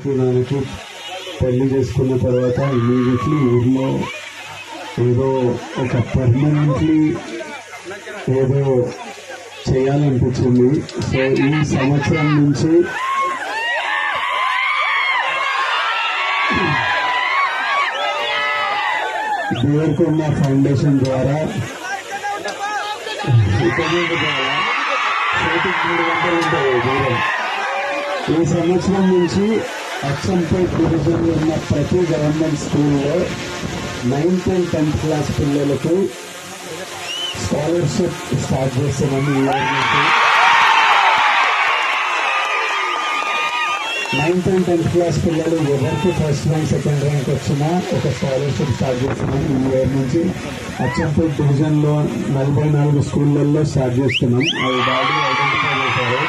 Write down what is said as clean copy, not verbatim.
అమ్మకి నాన్నకి పెళ్లి చేసుకున్న తర్వాత ఇమీడియట్లీ ఊర్లో ఏదో ఒక పర్మనెంట్లీ ఏదో చేయాలనిపించింది. సో ఈ సంవత్సరం నుంచి దేవరకొండ ఫౌండేషన్ ద్వారా ఈ సంవత్సరం నుంచి అచ్చంపేట్ డివిజన్లో ఉన్న ప్రతి గవర్నమెంట్ స్కూల్లో 9th and 10th క్లాస్ పిల్లలకు స్కాలర్షిప్ స్టార్ట్ చేస్తున్నాము. ఈ ఇయర్ నుంచి 9th and 10th క్లాస్ పిల్లలు ఎవరికి ఫస్ట్ ర్యాంక్ సెకండ్ ర్యాంక్ వచ్చినా ఒక స్కాలర్షిప్ స్టార్ట్ చేస్తున్నాం. ఈ ఇయర్ నుంచి అచ్చంపేట్ డివిజన్లో 44 స్కూళ్ళల్లో స్టార్ట్ చేస్తున్నాం. అవి బాడీ ఐడెంటిఫై చేశారు.